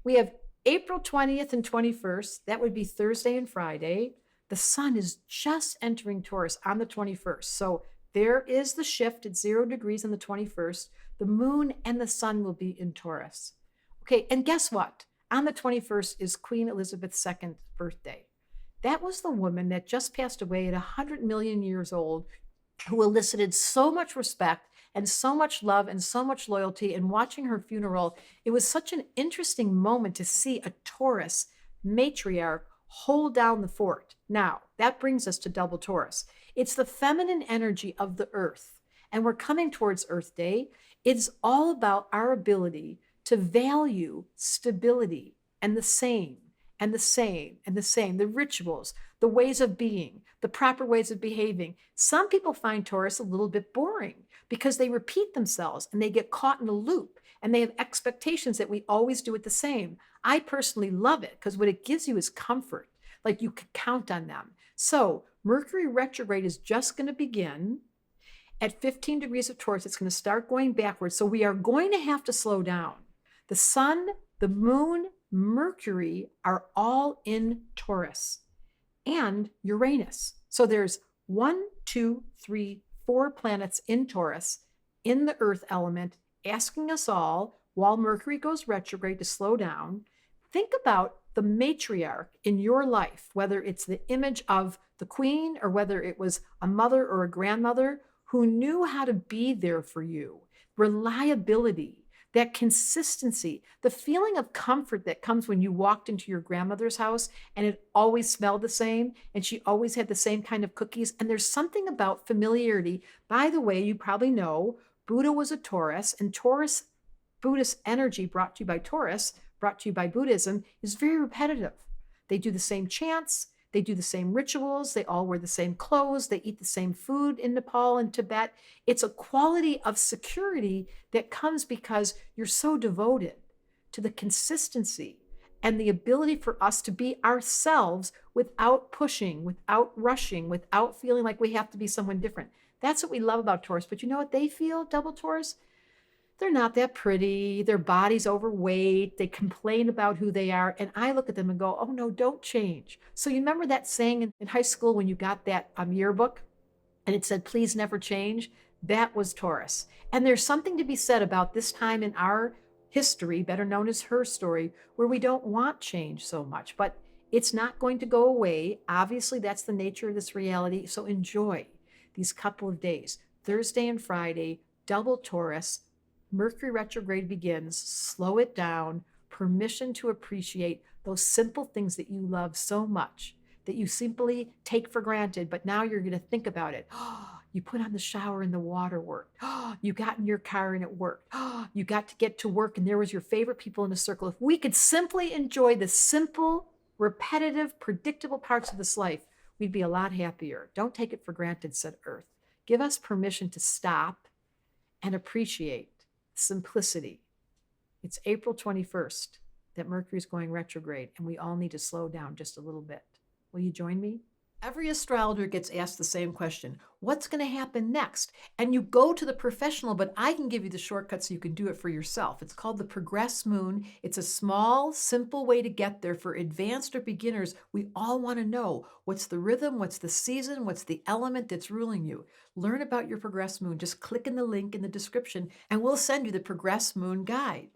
We have April 20th and 21st. That would be Thursday and Friday. The sun is just entering Taurus on the 21st. So there is the shift at 0 degrees on the 21st. The moon and the sun will be in Taurus. Okay, and guess what? On the 21st is Queen Elizabeth II's birthday. That was the woman that just passed away at 100 million years old, who elicited so much respect and so much love and so much loyalty. And watching her funeral, it was such an interesting moment to see a Taurus matriarch hold down the fort. Now, that brings us to double Taurus. It's the feminine energy of the earth. And we're coming towards Earth Day. It's all about our ability to value stability and the same and the same and the same, the rituals, the ways of being, the proper ways of behaving. Some people find Taurus a little bit boring because they repeat themselves and they get caught in a loop and they have expectations that we always do it the same. I personally love it because what it gives you is comfort, like you can count on them. So Mercury retrograde is just going to begin at 15 degrees of Taurus. It's going to start going backwards. So we are going to have to slow down. The sun, the moon, Mercury are all in Taurus and Uranus. So there's 1, 2, 3, 4 planets in Taurus in the earth element, asking us all, while Mercury goes retrograde, to slow down. Think about the matriarch in your life, whether it's the image of the queen or whether it was a mother or a grandmother who knew how to be there for you. Reliability, that consistency, the feeling of comfort that comes when you walked into your grandmother's house and it always smelled the same and she always had the same kind of cookies. And there's something about familiarity. By the way, you probably know Buddha was a Taurus, and Taurus, Buddhist energy brought to you by Taurus, brought to you by Buddhism, is very repetitive. They do the same chants, they do the same rituals, they all wear the same clothes, they eat the same food in Nepal and Tibet. It's a quality of security that comes because you're so devoted to the consistency and the ability for us to be ourselves without pushing, without rushing, without feeling like we have to be someone different. That's what we love about Taurus. But you know what they feel, double Taurus? They're not that pretty. Their body's overweight. They complain about who they are. And I look at them and go, oh no, don't change. So you remember that saying in high school when you got that yearbook and it said, please never change? That was Taurus. And there's something to be said about this time in our history, better known as her story, where we don't want change so much, but it's not going to go away. Obviously, that's the nature of this reality. So enjoy these couple of days, Thursday and Friday, double Taurus. Mercury retrograde begins, slow it down, permission to appreciate those simple things that you love so much, that you simply take for granted, but now you're going to think about it. You put on the shower and the water worked. You got in your car and it worked. You got to get to work and there was your favorite people in a circle. If we could simply enjoy the simple, repetitive, predictable parts of this life, we'd be a lot happier. Don't take it for granted, said Earth. Give us permission to stop and appreciate simplicity. It's April 21st that Mercury is going retrograde, and we all need to slow down just a little bit. Will you join me? Every astrologer gets asked the same question. What's going to happen next? And you go to the professional, but I can give you the shortcut so you can do it for yourself. It's called the Progress Moon. It's a small, simple way to get there for advanced or beginners. We all want to know what's the rhythm, what's the season, what's the element that's ruling you. Learn about your Progress Moon. Just click in the link in the description and we'll send you the Progress Moon guide.